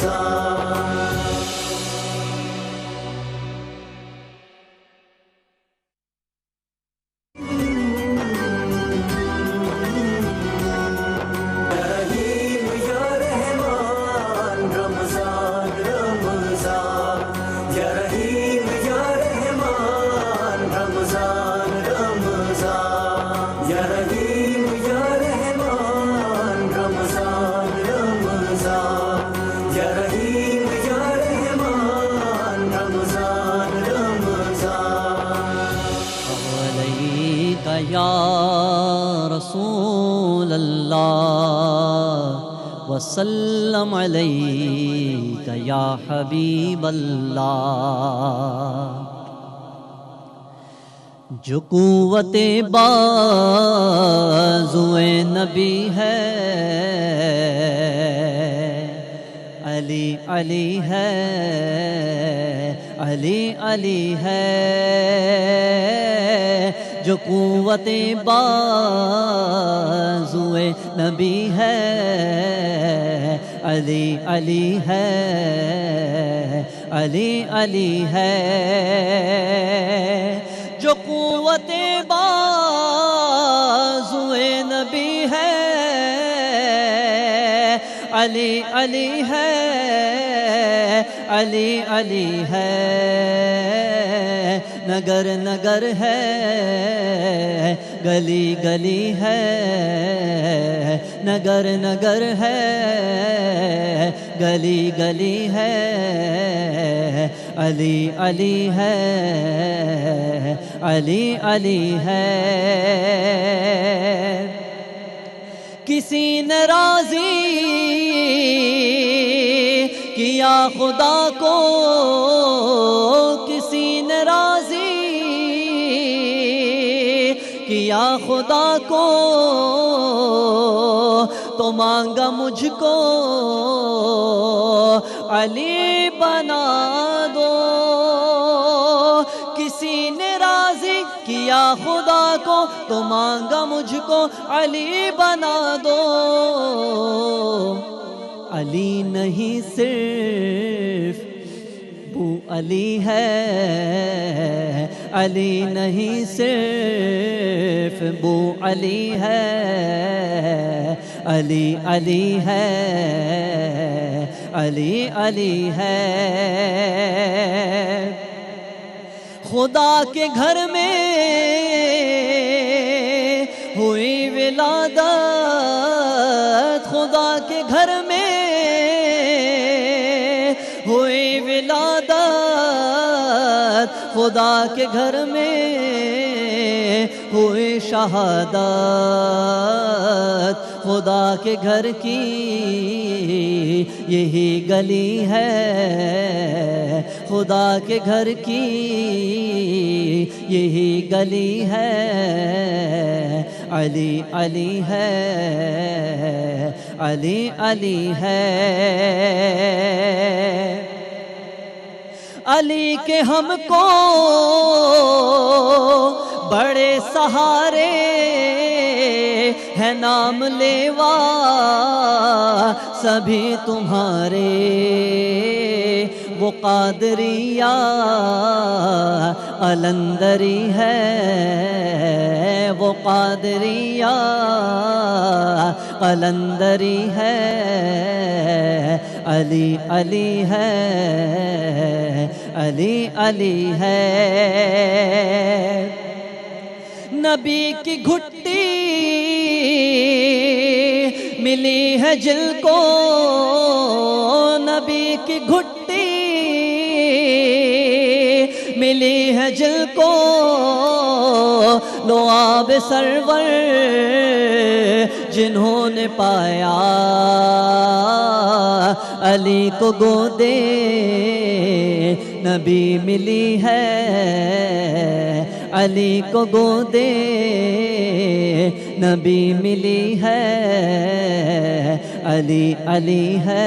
رمضان یا رسول اللہ وسلم علیک یا حبیب اللہ، جو قوت بازوئے نبی ہے علی علی ہے، علی علی ہے، جو قوت بازوئے نبی ہے علی علی ہے، علی علی ہے، جو قوت بازوئے نبی ہے علی علی ہے، علی علی ہے، نگر نگر ہے، گلی گلی ہے، نگر نگر ہے، گلی گلی ہے، علی علی ہے، علی علی ہے، کسی نے راضی کیا خدا کو، کسی نے راضی کیا خدا کو، تو مانگا مجھ کو علی بنا دو، کسی نے راضی کیا خدا کو، تو مانگا مجھ کو علی بنا دو، علی نہیں صرف بو علی ہے، علی نہیں صرف بو علی ہے، علی علی ہے، علی علی ہے، خدا کے گھر میں ہوئی ولادت، خدا کے گھر میں ہوئی ولادت، خدا کے گھر میں ہوئی شہادت، خدا کے گھر کی یہی گلی ہے، خدا کے گھر کی یہی گلی ہے، علی علی ہے، علی علی ہے، علی کے ہم کو بڑے سہارے ہے، نام لیوا سبھی تمہارے، وہ قادریہ قلندری ہے، وہ قادریہ قلندری ہے، علی علی ہے، علی علی ہے، نبی کی گھٹی ملی ہے جل کو، نبی کی گھٹی ملی ہے جل کو، لو آب سرور جنہوں نے پایا علی کو گودے نبی ملی ہے، علی کو گودے نبی ملی ہے، علی علی ہے،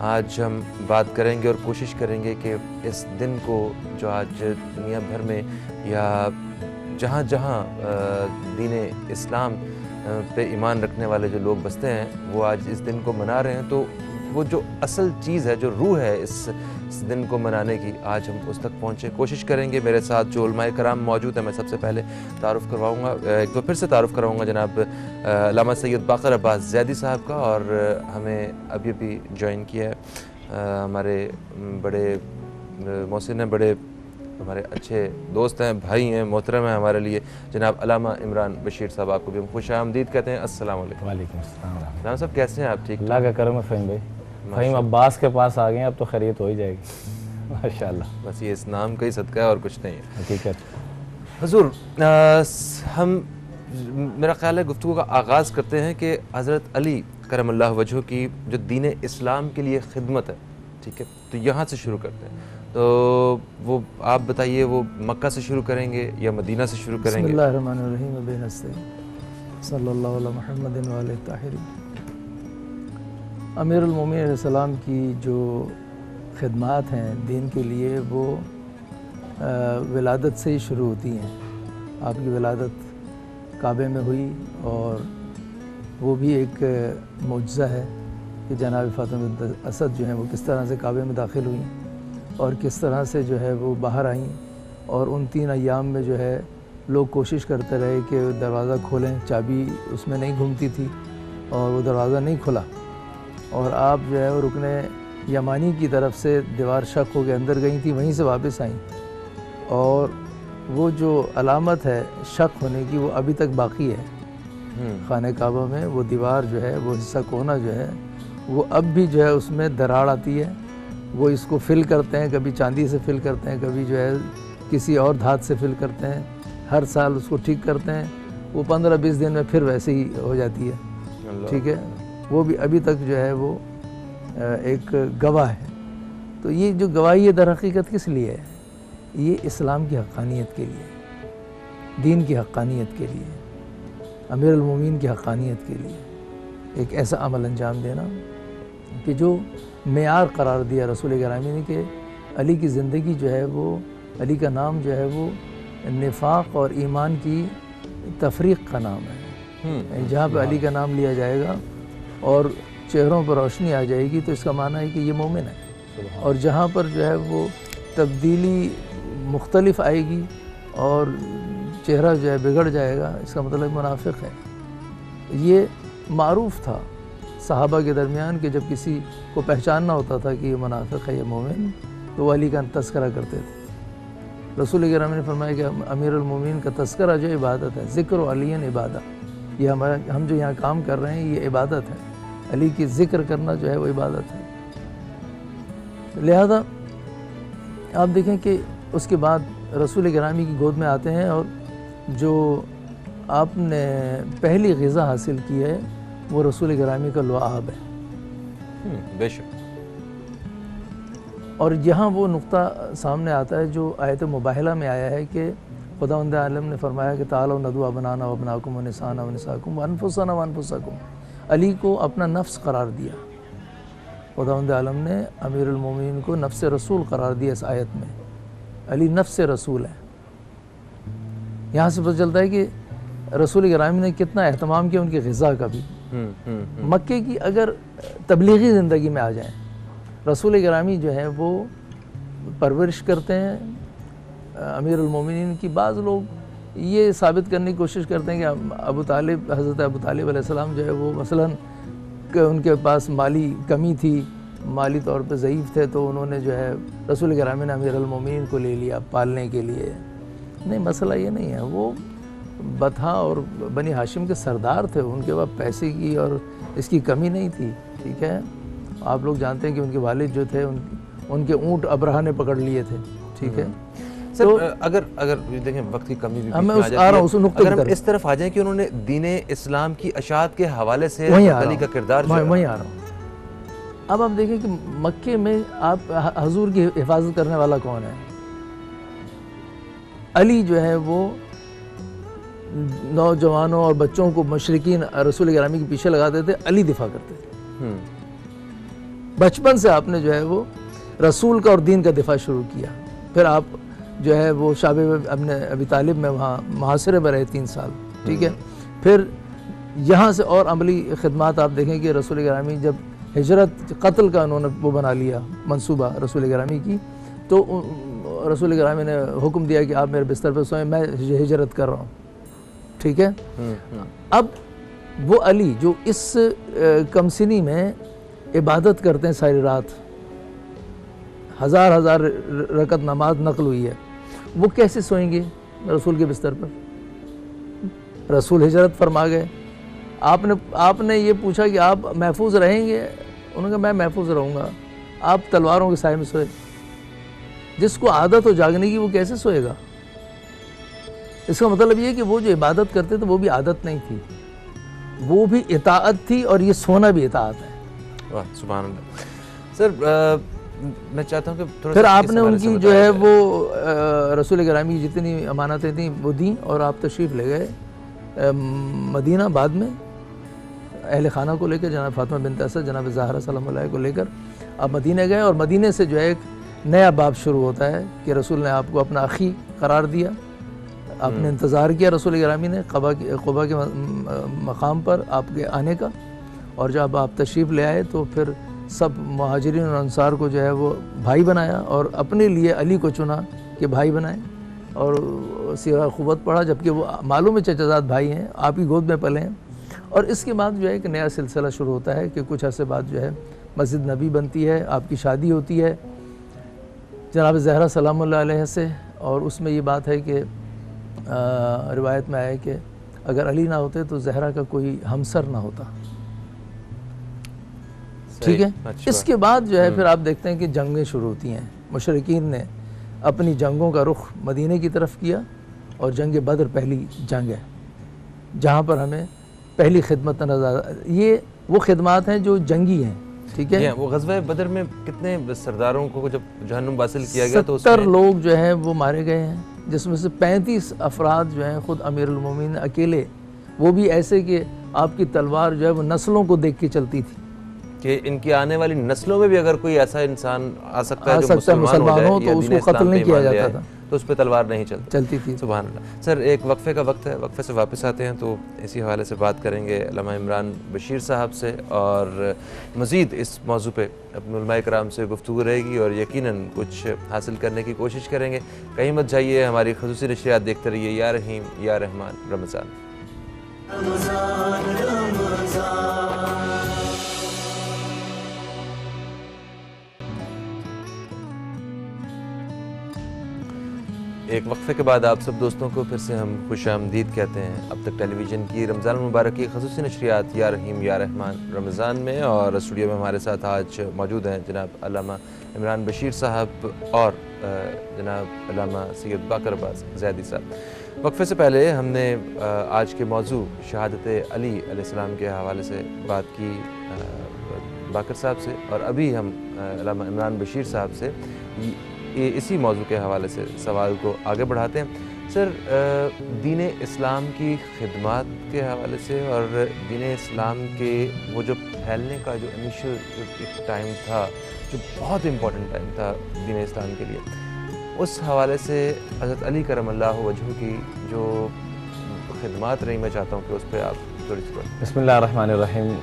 آج ہم بات کریں گے اور کوشش کریں گے کہ اس دن کو جو آج دنیا بھر میں یا جہاں جہاں دین اسلام پہ ایمان رکھنے والے جو لوگ بستے ہیں وہ آج اس دن کو منا رہے ہیں، تو وہ جو اصل چیز ہے، جو روح ہے اس دن کو منانے کی، آج ہم اس تک پہنچے، کوشش کریں گے۔ میرے ساتھ جو علماء کرام موجود ہیں، میں سب سے پہلے تعارف کرواؤں گا، ایک تو پھر سے تعارف کرواؤں گا جناب علامہ سید باقر عباس زیدی صاحب کا، اور ہمیں ابھی ابھی جوائن کیا ہے ہمارے بڑے محسن ہیں، بڑے ہمارے اچھے دوست ہیں، بھائی ہیں، محترم ہیں ہمارے لیے، جناب علامہ عمران بشیر صاحب، آپ کو بھی ہم خوش آمدید کہتے ہیں۔ السلام علیکم۔ وعلیکم السلام ورحمۃ علامہ صاحب کیسے ہیں آپ؟ ٹھیک؟ اللہ کا کرم ہے فہیم بھائی، فہیم عباس کے پاس آ گئے ہیں، اب تو خیریت ہو ہی جائے گی ماشاءاللہ۔ بس یہ اس نام کا ہی صدقہ ہے اور کچھ نہیں ہے۔ حقیقت حضور، ہم میرا خیال ہے گفتگو کا آغاز کرتے ہیں کہ حضرت علی کرم اللہ وجہہ کی جو دین اسلام کے لیے خدمت ہے، ٹھیک ہے، تو یہاں سے شروع کرتے ہیں، تو وہ آپ بتائیے، وہ مکہ سے شروع کریں گے یا مدینہ سے شروع کریں بسم گے؟ اللہ الرحمن الرحیم بے نستعین صلی اللہ علیہ محمد و علیہ الطاہرین۔ امیر المومنین علیہ السلام کی جو خدمات ہیں دین کے لیے، وہ ولادت سے ہی شروع ہوتی ہیں۔ آپ کی ولادت کعبے میں ہوئی، اور وہ بھی ایک معجزہ ہے کہ جناب فاطمہ بنت اسد جو ہیں وہ کس طرح سے کعبے میں داخل ہوئیں اور کس طرح سے جو ہے وہ باہر آئیں، اور ان 3 ایام میں جو ہے لوگ کوشش کرتے رہے کہ دروازہ کھولیں، چابی اس میں نہیں گھومتی تھی اور وہ دروازہ نہیں کھلا، اور آپ جو ہے وہ رکن یمانی کی طرف سے دیوار شق ہو کے اندر گئی تھی، وہیں سے واپس آئیں، اور وہ جو علامت ہے شق ہونے کی وہ ابھی تک باقی ہے خانہ کعبہ میں۔ وہ دیوار جو ہے، وہ حصہ کونا جو ہے، وہ اب بھی جو ہے اس میں دراڑ آتی ہے، وہ اس کو فل کرتے ہیں، کبھی چاندی سے فل کرتے ہیں، کبھی جو ہے کسی اور دھات سے فل کرتے ہیں، ہر سال اس کو ٹھیک کرتے ہیں، وہ 15-20 دن میں پھر ویسے ہی ہو جاتی ہے، ٹھیک ہے۔ وہ بھی ابھی تک جو ہے وہ ایک گواہ ہے۔ تو یہ جو گواہی ہے در حقیقت کس لیے ہے؟ یہ اسلام کی حقانیت کے لیے، دین کی حقانیت کے لیے، امیر المومنین کی حقانیت کے لیے ایک ایسا عمل انجام دینا کہ جو معیار قرار دیا رسول گرامی نے کہ علی کی زندگی جو ہے وہ، علی کا نام جو ہے وہ نفاق اور ایمان کی تفریق کا نام ہے۔ جہاں پہ علی کا نام لیا جائے گا اور چہروں پر روشنی آ جائے گی تو اس کا معنی ہے کہ یہ مومن ہے، اور جہاں پر جو ہے وہ تبدیلی مختلف آئے گی اور چہرہ جو ہے بگڑ جائے گا، اس کا مطلب منافق ہے۔ یہ معروف تھا صحابہ کے درمیان کہ جب کسی کو پہچاننا ہوتا تھا کہ یہ منافق ہے، یہ مومن، تو وہ علی کا تذکرہ کرتے تھے۔ رسول گرامی نے فرمایا کہ امیر المومنین کا تذکرہ جو عبادت ہے، ذکر و علی عبادت، یہ ہم جو یہاں کام کر رہے ہیں یہ عبادت ہے، علی کی ذکر کرنا جو ہے وہ عبادت ہے۔ لہذا آپ دیکھیں کہ اس کے بعد رسول گرامی کی گود میں آتے ہیں، اور جو آپ نے پہلی غذا حاصل کی ہے وہ رسول گرامی کا لعاب ہے، بے شک۔ اور یہاں وہ نقطہ سامنے آتا ہے جو آیت مباہلہ میں آیا ہے کہ خداوند عالم نے فرمایا کہ تعالوا ندعو ابنانا وابناکم ونساءنا ونساءکم وانفسنا وانفسکم، علی کو اپنا نفس قرار دیا۔ خداوند عالم نے امیر المومنین کو نفس رسول قرار دیا اس آیت میں، علی نفس رسول ہے۔ یہاں سے پتہ چلتا ہے کہ رسول گرامی نے کتنا اہتمام کیا ان کی غذا کا بھی۔ مکے کی اگر تبلیغی زندگی میں آ جائیں، رسول گرامی جو ہے وہ پرورش کرتے ہیں امیر المومنین کی۔ بعض لوگ یہ ثابت کرنے کی کوشش کرتے ہیں کہ ابو طالب، حضرت ابو طالب علیہ السلام جو ہے وہ مثلاً کہ ان کے پاس مالی کمی تھی، مالی طور پہ ضعیف تھے، تو انہوں نے جو ہے رسول گرامی نے امیر المومنین کو لے لیا پالنے کے لیے۔ نہیں، مسئلہ یہ نہیں ہے، وہ بطحہ اور بنی ہاشم کے سردار تھے، ان کے پاس پیسے کی اور اس کی کمی نہیں تھی، ٹھیک ہے۔ آپ لوگ جانتے ہیں کہ ان کے والد جو تھے ان کے اونٹ ابرہہ نے پکڑ لیے تھے، ٹھیک ہے۔ سر اگر دیکھیں وقت کی کمی بھی اگر ہم اس طرف آ جائیں کہ انہوں نے دین اسلام کی اشاعت کے حوالے سے علی کا کردار وہیں آ رہا ہوں۔ اب آپ دیکھیں کہ مکے میں آپ حضور کی حفاظت کرنے والا کون ہے؟ علی جو ہے وہ نوجوانوں اور بچوں کو مشرکین رسول گرامی کے پیچھے لگاتے تھے، علی دفاع کرتے تھے۔ بچپن سے آپ نے جو ہے وہ رسول کا اور دین کا دفاع شروع کیا. پھر آپ جو ہے وہ شعب اپنے ابی طالب میں وہاں محاصرے میں رہے 3 سال, ٹھیک ہے. پھر یہاں سے اور عملی خدمات آپ دیکھیں کہ رسول گرامی جب ہجرت قتل کا انہوں نے وہ بنا لیا منصوبہ رسول گرامی کی, تو رسول گرامی نے حکم دیا کہ آپ میرے بستر پہ سوئیں, میں ہجرت کر رہا ہوں, ٹھیک ہے. اب وہ علی جو اس کمسنی میں عبادت کرتے ہیں ساری رات, ہزار رکعت نماز نقل ہوئی ہے, وہ کیسے سوئیں گے رسول کے بستر پر؟ رسول ہجرت فرما گئے. آپ نے یہ پوچھا کہ آپ محفوظ رہیں گے؟ انہوں نے کہا میں محفوظ رہوں گا. آپ تلواروں کے سائے میں سوئے. جس کو عادت ہو جاگنے کی وہ کیسے سوئے گا؟ اس کا مطلب یہ ہے کہ وہ جو عبادت کرتے تھے وہ بھی عادت نہیں تھی, وہ بھی اطاعت تھی, اور یہ سونا بھی اطاعت ہے. واہ سبحان اللہ. سر میں چاہتا ہوں کہ تھوڑا پھر آپ نے ان کی جو ہے وہ رسول گرامی کی جتنی امانتیں تھیں وہ دیں, اور آپ تشریف لے گئے مدینہ. بعد میں اہل خانہ کو لے کر, جناب فاطمہ بنت اسد, جناب زہرا سلام اللہ کو لے کر آپ مدینہ گئے, اور مدینہ سے جو ہے ایک نیا باب شروع ہوتا ہے کہ رسول نے آپ کو اپنا اخی قرار دیا. آپ نے انتظار کیا رسول گرامی نے قبا کے مقام پر آپ کے آنے کا, اور جب آپ تشریف لے آئے تو پھر سب مہاجرین اور انصار کو جو ہے وہ بھائی بنایا, اور اپنے لیے علی کو چنا کہ بھائی بنائے, اور سیغہ قوت پڑھا, جبکہ وہ معلوم ہے چچا زاد بھائی ہیں, آپ ہی گود میں پلے ہیں. اور اس کے بعد جو ہے ایک نیا سلسلہ شروع ہوتا ہے کہ کچھ عرصے بعد جو ہے مسجد نبی بنتی ہے, آپ کی شادی ہوتی ہے جناب زہرا سلام اللہ علیہ سے. اور اس میں یہ بات ہے کہ روایت میں آئے کہ اگر علی نہ ہوتے تو زہرا کا کوئی ہمسر نہ ہوتا, ٹھیک ہے. اس کے بعد جو ہے پھر آپ دیکھتے ہیں کہ جنگیں شروع ہوتی ہیں. مشرکین نے اپنی جنگوں کا رخ مدینہ کی طرف کیا, اور جنگ بدر پہلی جنگ ہے جہاں پر ہمیں پہلی خدمت نظر. یہ وہ خدمات ہیں جو جنگی ہیں, ٹھیک ہے. وہ غزوہ بدر میں کتنے سرداروں کو جب جہنم واصل کیا گیا تو 70 لوگ جو ہیں وہ مارے گئے ہیں, جس میں سے 35 افراد جو ہیں خود امیر المومنین اکیلے, وہ بھی ایسے کہ آپ کی تلوار جو ہے وہ نسلوں کو دیکھ کے چلتی تھی, کہ ان کی آنے والی نسلوں میں بھی اگر کوئی ایسا انسان آ سکتا ہے جو مسلمان ہو تو اس کو قتل نہیں کیا جاتا تھا, تو اس پہ تلوار نہیں چلتی تھی. سبحان اللہ. سر ایک وقفے کا وقت ہے, وقفے سے واپس آتے ہیں تو اسی حوالے سے بات کریں گے علامہ عمران بشیر صاحب سے, اور مزید اس موضوع پہ اپنے علماء کرام سے گفتگو رہے گی, اور یقیناً کچھ حاصل کرنے کی کوشش کریں گے. کہیں مت جائیے, ہماری خصوصی نشریات دیکھتے رہیے. یا رحیم یا رحمان رمضان. ایک وقفے کے بعد آپ سب دوستوں کو پھر سے ہم خوش آمدید کہتے ہیں اب تک ٹیلی ویژن کی رمضان المبارک کی خصوصی نشریات یا رحیم یا رحمان رمضان میں. اور اسٹوڈیو میں ہمارے ساتھ آج موجود ہیں جناب علامہ عمران بشیر صاحب اور جناب علامہ سید باقر عباس زیدی صاحب. وقفے سے پہلے ہم نے آج کے موضوع شہادت علی علیہ السلام کے حوالے سے بات کی باقر صاحب سے, اور ابھی ہم علامہ عمران بشیر صاحب سے اسی موضوع کے حوالے سے سوال کو آگے بڑھاتے ہیں. سر دین اسلام کی خدمات کے حوالے سے اور دین اسلام کے وہ جو پھیلنے کا جو انیشل ایک ٹائم تھا, جو بہت امپورٹنٹ ٹائم تھا دین اسلام کے لیے, اس حوالے سے حضرت علی کرم اللہ وجہہ کی جو خدمات رہی, میں چاہتا ہوں کہ اس پہ آپ تھوڑی سی بات. بسم اللہ الرحمن الرحیم.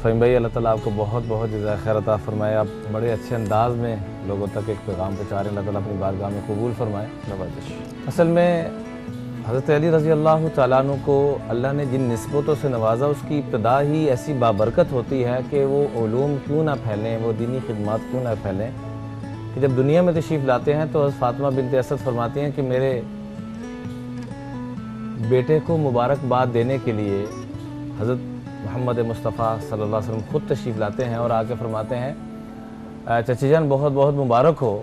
فہیم بھائی, اللہ تعالیٰ آپ کو بہت بہت جزائے خیر عطا فرمائے. آپ بڑے اچھے انداز میں لوگوں تک ایک پیغام پہنچا رہے ہیں. اللہ تعالیٰ اپنی بارگاہ میں قبول فرمائے. نوازش. اصل میں حضرت علی رضی اللہ تعالیٰ عنہ کو اللہ نے جن نسبتوں سے نوازا, اس کی ابتدا ہی ایسی بابرکت ہوتی ہے کہ وہ علوم کیوں نہ پھیلیں, وہ دینی خدمات کیوں نہ پھیلیں, کہ جب دنیا میں تشریف لاتے ہیں تو حضرت فاطمہ بنت اسد فرماتی ہیں کہ میرے بیٹے کو مبارکباد دینے کے لیے حضرت محمد مصطفیٰ صلی اللہ علیہ وسلم خود تشریف لاتے ہیں اور آ کے فرماتے ہیں چچی جان بہت بہت مبارک ہو.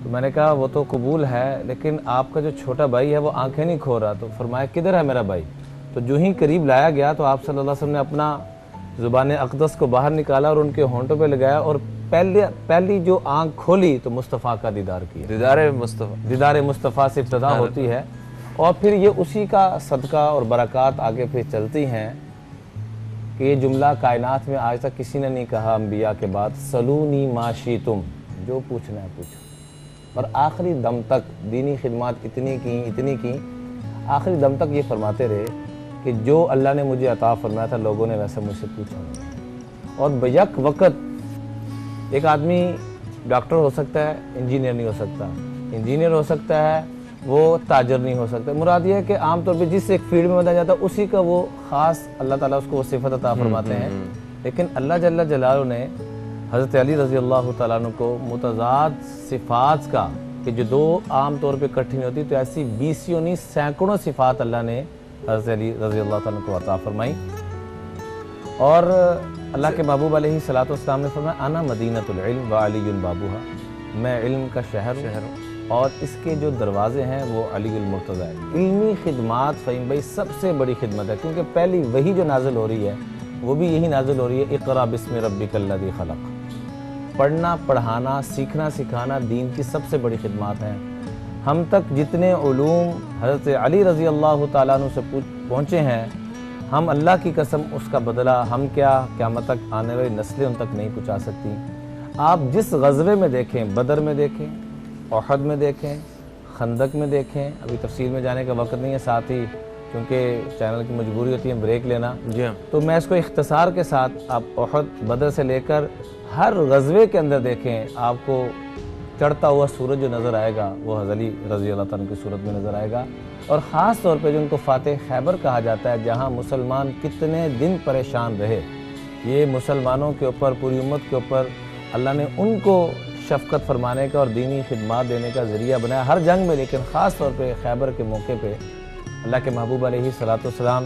تو میں نے کہا وہ تو قبول ہے, لیکن آپ کا جو چھوٹا بھائی ہے وہ آنکھیں نہیں کھو رہا. تو فرمایا کدھر ہے میرا بھائی؟ تو جو ہی قریب لایا گیا تو آپ صلی اللہ علیہ وسلم نے اپنا زبان اقدس کو باہر نکالا اور ان کے ہونٹوں پہ لگایا, اور پہلی جو آنکھ کھولی تو مصطفیٰ کا دیدار کیا. دیدار مصطفیٰ سے ابتدا ہوتی ہے, اور پھر یہ اسی کا صدقہ اور برکات آگے پھر چلتی ہیں کہ یہ جملہ کائنات میں آج تک کسی نے نہیں کہا انبیاء کے بعد، سلونی ما شئتم، جو پوچھنا ہے پوچھو. اور آخری دم تک دینی خدمات اتنی کی آخری دم تک یہ فرماتے رہے کہ جو اللہ نے مجھے عطا فرمایا تھا لوگوں نے ویسا مجھ سے پوچھا نہیں. اور بیک وقت ایک آدمی ڈاکٹر ہو سکتا ہے، انجینئر نہیں ہو سکتا، انجینئر ہو سکتا ہے، وہ تاجر نہیں ہو سکتا. مراد یہ ہے کہ عام طور پہ جس ایک فیلڈ میں بتایا جاتا ہے اسی کا وہ خاص اللہ تعالیٰ اس کو وہ صفت عطا فرماتے ہیں. لیکن اللہ جل جلالہ نے حضرت علی رضی اللہ تعالیٰ عنہ کو متضاد صفات کا، کہ جو دو عام طور پہ اکٹھی نہیں ہوتی، تو ایسی 20 نہیں سینکڑوں صفات اللہ نے حضرت علی رضی اللہ تعالیٰ عنہ کو عطا فرمائی. اور اللہ کے محبوب علیہ الصلوۃ والسلام نے فرمایا انا مدینۃ العلم وعلی بابوہا، میں علم کا شہر ہوں اور اس کے جو دروازے ہیں وہ علی المرتضیٰ ہے. علمی خدمات فہیم بھائی سب سے بڑی خدمت ہے، کیونکہ پہلی وہی جو نازل ہو رہی ہے وہ بھی یہی نازل ہو رہی ہے، اقرا بسم ربک الذی خلق. پڑھنا پڑھانا سیکھنا سکھانا دین کی سب سے بڑی خدمات ہیں. ہم تک جتنے علوم حضرت علی رضی اللہ تعالیٰ عنہ سے پہنچے ہیں، ہم اللہ کی قسم اس کا بدلہ ہم کیا قیامت تک آنے والی نسلیں ان تک نہیں پہنچا سکتی. آپ جس غزوے میں دیکھیں، بدر میں دیکھیں، احد میں دیکھیں، خندق میں دیکھیں، ابھی تفصیل میں جانے کا وقت نہیں ہے، ساتھ ہی کیونکہ چینل کی مجبوری ہوتی ہے بریک لینا، تو میں اس کو اختصار کے ساتھ آپ احد بدر سے لے کر ہر غزوے کے اندر دیکھیں، آپ کو چڑھتا ہوا سورج جو نظر آئے گا وہ حضرت علی رضی اللہ تعالیٰ کی صورت میں نظر آئے گا. اور خاص طور پہ جو ان کو فاتح خیبر کہا جاتا ہے، جہاں مسلمان کتنے دن پریشان رہے، یہ مسلمانوں کے اوپر، پوری امت کے اوپر اللہ نے ان کو شفقت فرمانے کا اور دینی خدمات دینے کا ذریعہ بنایا ہر جنگ میں. لیکن خاص طور پہ خیبر کے موقع پہ اللہ کے محبوب علیہ الصلوۃ والسلام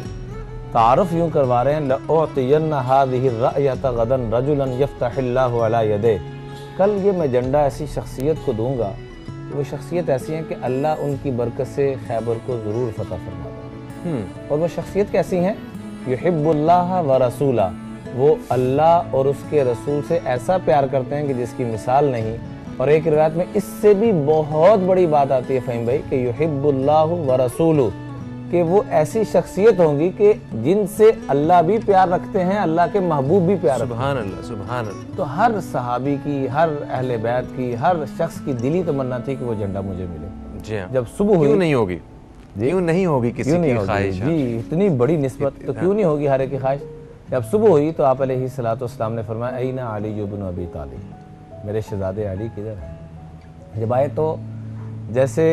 تعارف یوں کروا رہے ہیں، لَأُعْطِيَنَّ هَذِهِ الرَّأْيَةَ غَدًا رَجُلًا يَفْتَحِ اللَّهُ عَلَى يَدَيْهِ. کل یہ میں جھنڈا ایسی شخصیت کو دوں گا، وہ شخصیت ایسی ہیں کہ اللہ ان کی برکت سے خیبر کو ضرور فتح فرما دے. اور وہ شخصیت کیسی ہیں؟ یحب اللہ ورسولہ، وہ اللہ اور اس کے رسول سے ایسا پیار کرتے ہیں کہ جس کی مثال نہیں. اور ایک روایت میں اس سے بھی بہت بڑی بات آتی ہے فہیم بھائی کہ یحب اللہ ورسولہ، کہ وہ ایسی شخصیت ہوں گی کہ جن سے اللہ بھی پیار رکھتے ہیں، اللہ کے محبوب بھی پیار رکھتے ہیں. سبحان اللہ سبحان اللہ. تو ہر صحابی کی، ہر اہل بیت کی، ہر شخص کی دلی تمنا تھی کہ وہ جھنڈا مجھے ملے. جی ہاں. جب صبح ہوئی، کیوں نہیں ہوگی؟ کیوں نہیں ہوگی کسی کی خواہش؟ جی اتنی بڑی نسبت تو کیوں نہیں ہوگی ہر ایک کی خواہش. جب صبح ہوئی تو آپ علیہ الصلوۃ والسلام نے فرمایا این علی بن ابی طالب، میرے شہزادے علی کدھر ہیں؟ جب آئے تو جیسے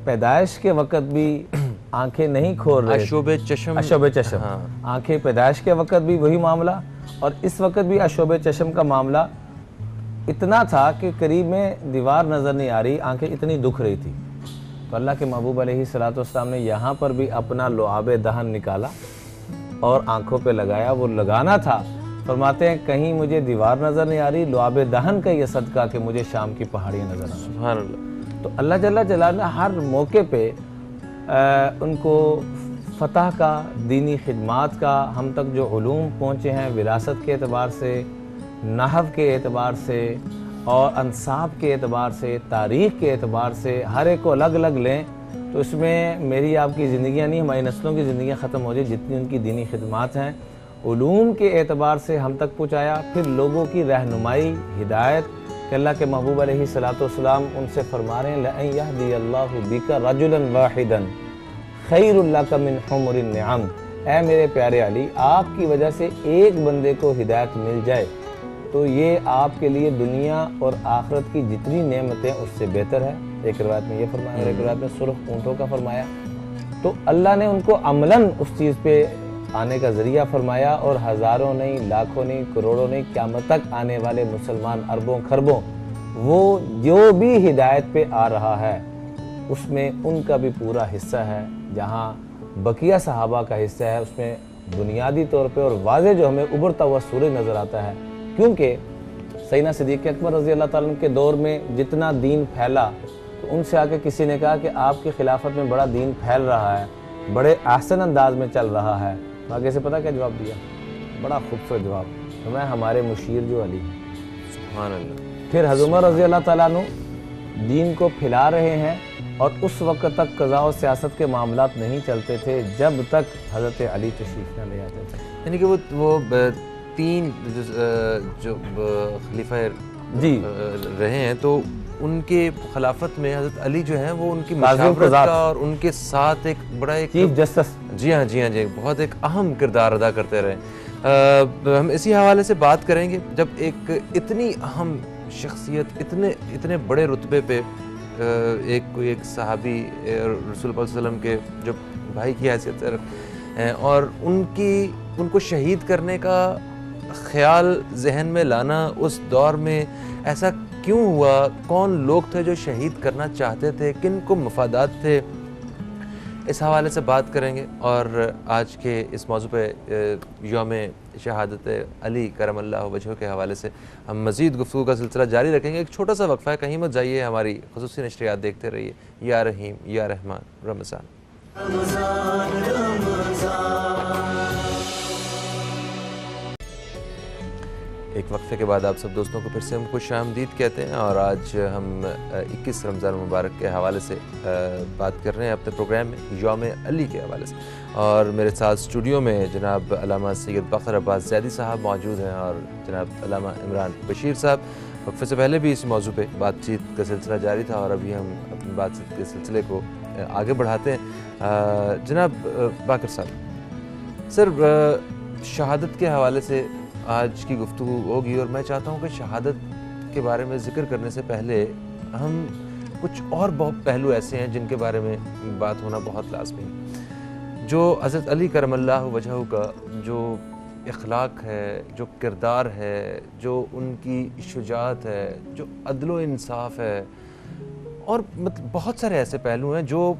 پیدائش کے وقت بھی آنکھیں نہیں کھول رہے، اشوب چشم، آنکھیں پیدائش کے وقت بھی وہی معاملہ، اور اس وقت بھی اشوب چشم کا معاملہ اتنا تھا کہ قریب میں دیوار نظر نہیں آ رہی، آنکھیں اتنی دکھ رہی تھی. تو اللہ کے محبوب علیہ الصلوۃ والسلام نے یہاں پر بھی اپنا لعاب دہن نکالا اور آنکھوں پہ لگایا. وہ لگانا تھا، فرماتے ہیں کہیں مجھے دیوار نظر نہیں آ رہی، لعاب دہن کا یہ صدقہ کہ مجھے شام کی پہاڑیاں نظر آ رہی. سبحان اللہ. تو اللہ جل جلالہ نے ہر موقع پہ ان کو فتح کا، دینی خدمات کا، ہم تک جو علوم پہنچے ہیں وراثت کے اعتبار سے، نحو کے اعتبار سے، اور انصاب کے اعتبار سے، تاریخ کے اعتبار سے، ہر ایک کو الگ الگ لیں تو اس میں میری آپ کی زندگیاں نہیں، ہماری نسلوں کی زندگیاں ختم ہو جائیں جتنی ان کی دینی خدمات ہیں. علوم کے اعتبار سے ہم تک پہنچایا، پھر لوگوں کی رہنمائی، ہدایت، کہ اللہ کے محبوب علیہ الصلوۃ والسلام ان سے فرما رہے ہیں لَأَن يَهْدِيَ اللَّهُ بِكَ رَجُلًا وَاحِدًا خَيْرٌ لَكَ مِنْ حُمُرِ النِّعَمِ. اے میرے پیارے علی، آپ کی وجہ سے ایک بندے کو ہدایت مل جائے تو یہ آپ کے لیے دنیا اور آخرت کی جتنی نعمتیں اس سے بہتر ہے. ایک روایت میں یہ فرمایا اور ایک روایت میں سرخ اونٹوں کا فرمایا. تو اللہ نے ان کو عملاً اس چیز پہ آنے کا ذریعہ فرمایا، اور ہزاروں نہیں، لاکھوں نہیں، کروڑوں نہیں، قیامت تک آنے والے مسلمان اربوں خربوں، وہ جو بھی ہدایت پہ آ رہا ہے اس میں ان کا بھی پورا حصہ ہے. جہاں بقیہ صحابہ کا حصہ ہے اس میں بنیادی طور پہ اور واضح جو ہمیں ابھرتا ہوا سورج نظر آتا ہے. کیونکہ سیدنا صدیق اکبر رضی اللہ تعالیٰ عنہ کے دور میں جتنا دین پھیلا تو ان سے آ کے کسی نے کہا کہ آپ کی خلافت میں بڑا دین پھیل رہا ہے، بڑے احسن انداز میں چل رہا ہے. آگے سے پتہ کیا جواب دیا؟ بڑا خوبصورت جواب، میں ہمارے مشیر جو علی ہیں. سبحان اللہ. پھر حضرت عمر رضی اللہ تعالیٰ عنہ دین کو پھیلا رہے ہیں اور اس وقت تک قضاء و سیاست کے معاملات نہیں چلتے تھے جب تک حضرت علی تشریف نہ لے آتے تھے. یعنی کہ وہ تین جو خلیفہ جی رہے ہیں تو ان کے خلافت میں حضرت علی جو ہیں وہ ان کی مشاورت کا اور ان کے ساتھ ایک بڑا ایک چیف جسٹس جی ہاں بہت ایک اہم کردار ادا کرتے رہے. ہم اسی حوالے سے بات کریں گے جب ایک اتنی اہم شخصیت اتنے بڑے رتبے پہ ایک صحابی رسول اللہ علیہ وسلم کے جو بھائی کی حیثیت سے اور ان کو شہید کرنے کا خیال ذہن میں لانا اس دور میں ایسا کیوں ہوا؟ کون لوگ تھے جو شہید کرنا چاہتے تھے؟ کن کو مفادات تھے؟ اس حوالے سے بات کریں گے. اور آج کے اس موضوع پہ یوم شہادت علی کرم اللہ وجہہ کے حوالے سے ہم مزید گفتگو کا سلسلہ جاری رکھیں گے. ایک چھوٹا سا وقفہ ہے, کہیں مت جائیے, ہماری خصوصی نشریات دیکھتے رہیے. یا رحیم یا رحمان رمضان. ایک وقفے کے بعد آپ سب دوستوں کو پھر سے ہم خوش آمدید کہتے ہیں, اور آج ہم 21 رمضان مبارک کے حوالے سے بات کر رہے ہیں اپنے پروگرام میں یوم علی کے حوالے سے. اور میرے ساتھ اسٹوڈیو میں جناب علامہ سید بکر عباس زیدی صاحب موجود ہیں اور جناب علامہ عمران بشیر صاحب. وقفے سے پہلے بھی اس موضوع پہ بات چیت کا سلسلہ جاری تھا اور ابھی ہم اپنی بات چیت کے سلسلے کو آگے بڑھاتے ہیں. جناب باقر صاحب, سر شہادت کے حوالے سے آج کی گفتگو ہوگی, اور میں چاہتا ہوں کہ شہادت کے بارے میں ذکر کرنے سے پہلے ہم کچھ اور بہت پہلو ایسے ہیں جن کے بارے میں بات ہونا بہت لازمی ہے. جو حضرت علی کرم اللہ وجہہ کا جو اخلاق ہے, جو کردار ہے, جو ان کی شجاعت ہے, جو عدل و انصاف ہے, اور بہت سارے ایسے پہلو ہیں جو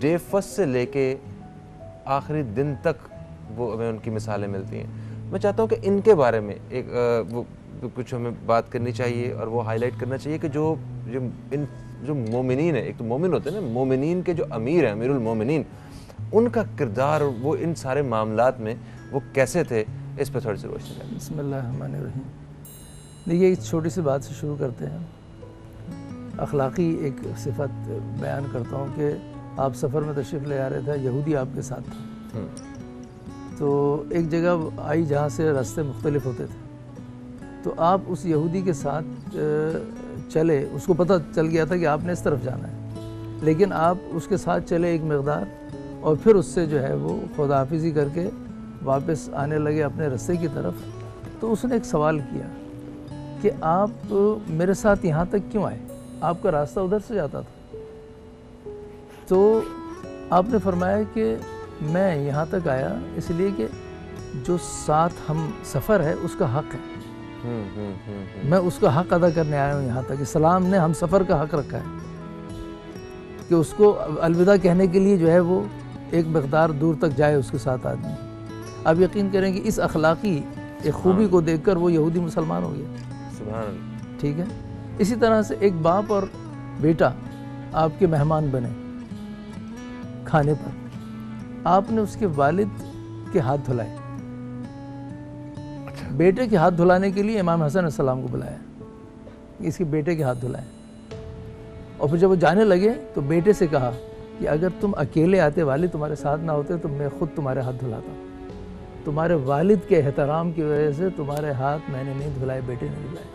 ڈے فرسٹ سے لے کے آخری دن تک وہ ہمیں ان کی مثالیں ملتی ہیں. میں چاہتا ہوں کہ ان کے بارے میں ایک کچھ ہمیں بات کرنی چاہیے اور وہ ہائی لائٹ کرنا چاہیے کہ جو مومنین ہیں, ایک تو مومن ہوتے ہیں نا, مومنین کے جو امیر ہیں, امیر المومنین, ان کا کردار وہ ان سارے معاملات میں وہ کیسے تھے, اس پہ تھوڑی سی روشنی ڈالیں. بسم اللہ الرحمن الرحیم. دیکھیے اس چھوٹی سی بات سے شروع کرتے ہیں. اخلاقی ایک صفت بیان کرتا ہوں کہ آپ سفر میں تشریف لے آ رہے تھے, یہودی آپ کے ساتھ تھا, تو ایک جگہ آئی جہاں سے راستے مختلف ہوتے تھے, تو آپ اس یہودی کے ساتھ چلے. اس کو پتہ چل گیا تھا کہ آپ نے اس طرف جانا ہے, لیکن آپ اس کے ساتھ چلے ایک مقدار, اور پھر اس سے جو ہے وہ خداحافظی کر کے واپس آنے لگے اپنے راستے کی طرف. تو اس نے ایک سوال کیا کہ آپ میرے ساتھ یہاں تک کیوں آئے, آپ کا راستہ ادھر سے جاتا تھا. تو آپ نے فرمایا کہ میں یہاں تک آیا اس لیے کہ جو ساتھ ہم سفر ہے اس کا حق ہے, میں اس کا حق ادا کرنے آیا ہوں یہاں تک. اسلام نے ہم سفر کا حق رکھا ہے کہ اس کو الوداع کہنے کے لیے جو ہے وہ ایک مقدار دور تک جائے اس کے ساتھ آدمی. آپ یقین کریں کہ اس اخلاقی ایک خوبی کو دیکھ کر وہ یہودی مسلمان ہو گیا. سبحان اللہ. ٹھیک ہے. اسی طرح سے ایک باپ اور بیٹا آپ کے مہمان بنے کھانے پر, آپ نے اس کے والد کے ہاتھ دھلائے. بیٹے کے ہاتھ دھلانے کے لیے امام حسن علیہ السلام کو بلایا, اس کے بیٹے کے ہاتھ دھلائے. اور پھر جب وہ جانے لگے تو بیٹے سے کہا کہ اگر تم اکیلے آتے, والد تمہارے ساتھ نہ ہوتے, تو میں خود تمہارے ہاتھ دھلاتا. تمہارے والد کے احترام کی وجہ سے تمہارے ہاتھ میں نے نہیں دھلائے, بیٹے نے دھلائے.